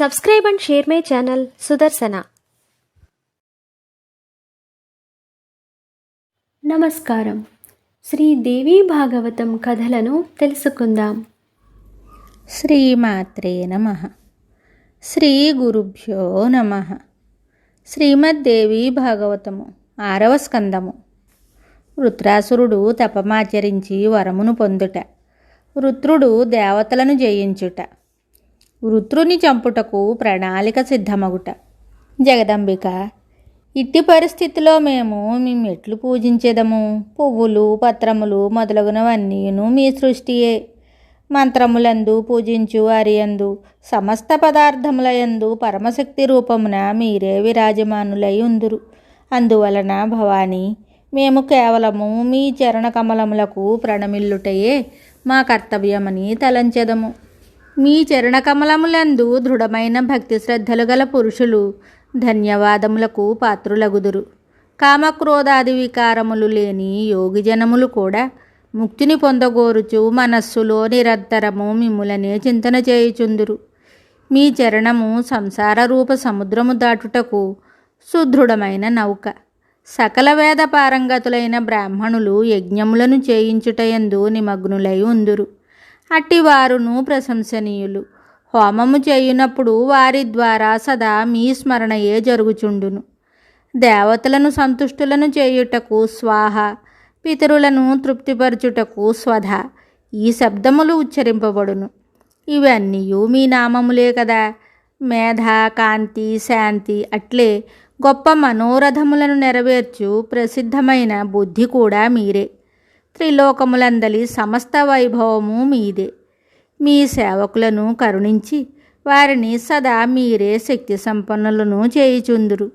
Subscribe and share my channel Sudarsana. నమస్కారం. శ్రీ దేవి భాగవతం కథలను తెలుసుకుందాం. శ్రీమాత్రే నమః. శ్రీ గురుభ్యో నమః. శ్రీమద్దేవి భాగవతము 6వ స్కందము. వృత్రాసురుడు తపమాచరించి వరమును పొందుట. వృత్రుడు దేవతలను జయించుట. వృత్రుని చంపుటకు ప్రణాళిక సిద్ధమగుట. జగదంబిక, ఇట్టి పరిస్థితిలో మేము ఎట్లు పూజించేదము? పువ్వులు, పత్రములు మొదలగునవన్నీను మీ సృష్టియే. మంత్రములందు పూజించు వారియందు, సమస్త పదార్థములయందు పరమశక్తి రూపమున మీరే విరాజమానులై ఉందురు. అందువలన భవానీ, మేము కేవలము మీ చరణ కమలములకు ప్రణమిల్లుటయే మా కర్తవ్యమని తలంచెదము. మీ చరణకమలములందు దృఢమైన భక్తి శ్రద్ధలు గల పురుషులు ధన్యవాదములకు పాత్రులగుదురు. కామక్రోధాది వికారములు లేని యోగి జనములు కూడా ముక్తిని పొందగోరుచు మనస్సులో నిరంతరము మిమ్ములనే చింతన చేయుచుందురు. మీ చరణము సంసార రూప సముద్రము దాటుటకు సుదృఢమైన నౌక. సకల వేద పారంగతులైన బ్రాహ్మణులు యజ్ఞములను చేయించుటయందు నిమగ్నులై ఉందురు. అట్టివారును ప్రశంసనీయులు. హోమము చేయునప్పుడు వారి ద్వారా సదా మీ స్మరణయే జరుగుచుండును. దేవతలను సంతుష్టులను చేయుటకు స్వాహ, పితరులను తృప్తిపరచుటకు స్వధ ఈ శబ్దములు ఉచ్చరింపబడును. ఇవన్నీ మీ నామములే కదా. మేధ, కాంతి, శాంతి అట్లే గొప్ప మనోరథములను నెరవేర్చు ప్రసిద్ధమైన బుద్ధి కూడా మీరే. త్రిలోకములందలి సమస్త వైభవము మీదే. మీ సేవకులను కరుణించి వారిని సదా మీరే శక్తి సంపన్నులను చేయుచుందురు.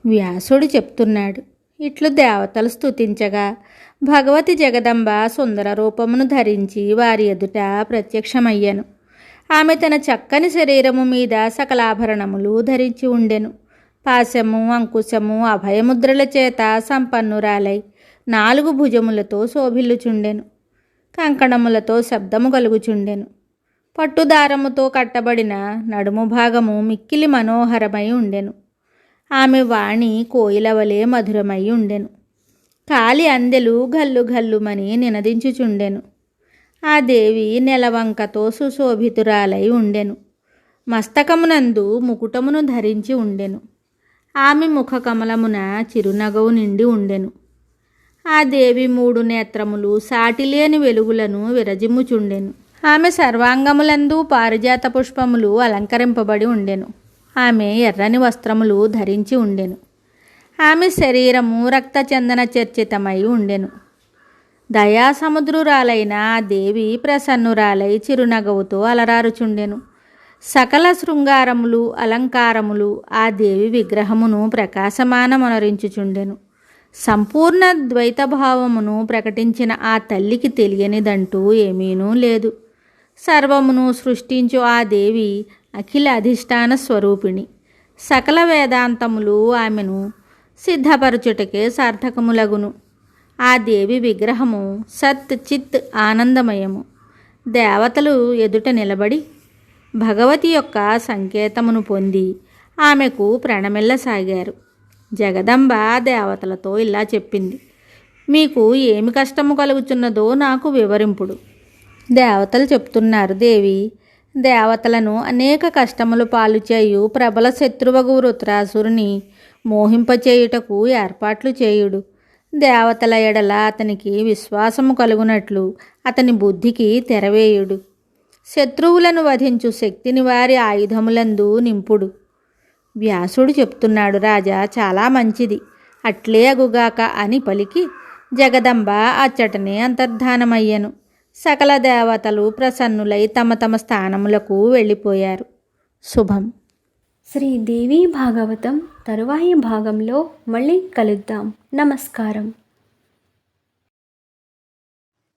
వ్యాసుడు చెప్తున్నాడు. ఇట్లు దేవతలు స్తుతించగా భగవతి జగదంబ సుందర రూపమును ధరించి వారి ఎదుట ప్రత్యక్షమయ్యను. ఆమె తన చక్కని శరీరము మీద సకలాభరణములు ధరించి ఉండెను. పాశము, అంకుశము, అభయముద్రల చేత సంపన్నురాలై 4 భుజములతో శోభిల్లుచుండెను. కంకణములతో శబ్దము కలుగుచుండెను. పట్టుదారముతో కట్టబడిన నడుము భాగము మిక్కిలి మనోహరమై ఉండెను. ఆమె వాణి కోయిలవలే మధురమై ఉండెను. కాలి అందెలు గల్లు గల్లుమని నినదించుచుండెను. ఆ దేవి నెలవంకతో సుశోభితురాలై ఉండెను. మస్తకమునందు ముకుటమును ధరించి ఉండెను. ఆమె ముఖ కమలమున చిరునగవు నిండి ఉండెను. ఆ దేవి 3 నేత్రములు సాటిలేని వెలుగులను విరజిమ్ముచుండెను. ఆమె సర్వాంగములందు పారిజాత పుష్పములు అలంకరింపబడి ఉండెను. ఆమె ఎర్రని వస్త్రములు ధరించి ఉండెను. ఆమె శరీరము రక్తచందన చర్చితమై ఉండెను. దయాసముద్రురాలైన ఆ దేవి ప్రసన్నురాలై చిరునగవుతో అలరారుచుండెను. సకల శృంగారములు, అలంకారములు ఆ దేవి విగ్రహమును ప్రకాశమానమొనరించుచుండెను. సంపూర్ణ ద్వైతభావమును ప్రకటించిన ఆ తల్లికి తెలియనిదంటూ ఏమీనూ లేదు. సర్వమును సృష్టించు ఆ దేవి అఖిల అధిష్టాన స్వరూపిణి. సకల వేదాంతములు ఆమెను సిద్ధపరచుటకే సార్థకములగును. ఆ దేవి విగ్రహము సత్ చిత్ ఆనందమయము. దేవతలు ఎదుట నిలబడి భగవతి యొక్క సంకేతమును పొంది ఆమెకు ప్రణమిల్లసాగారు. జగదంబ దేవతలతో ఇలా చెప్పింది. మీకు ఏమి కష్టము కలుగుచున్నదో నాకు వివరింపుడు. దేవతలు చెప్తున్నారు. దేవి, దేవతలను అనేక కష్టములు పాలు చేయు ప్రబల శత్రువగు వృత్రాసురుని మోహింపచేయుటకు ఏర్పాట్లు చేయుడు. దేవతల ఎడల అతనికి విశ్వాసము కలుగునట్లు అతని బుద్ధికి తెరవేయుడు. శత్రువులను వధించు శక్తిని వారి ఆయుధములందు నింపుడు. వ్యాసుడు చెప్తున్నాడు. రాజా, చాలా మంచిది, అట్లే అగుగాక అని పలికి జగదంబ అచ్చటనే అంతర్ధానమయ్యను. సకల దేవతలు ప్రసన్నులై తమ తమ స్థానములకు వెళ్ళిపోయారు. శుభం. శ్రీ దేవి భాగవతం తరువాయి భాగంలో మళ్ళీ కలుద్దాం. నమస్కారం.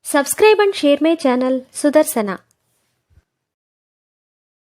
Subscribe and share my channel Sudarsana.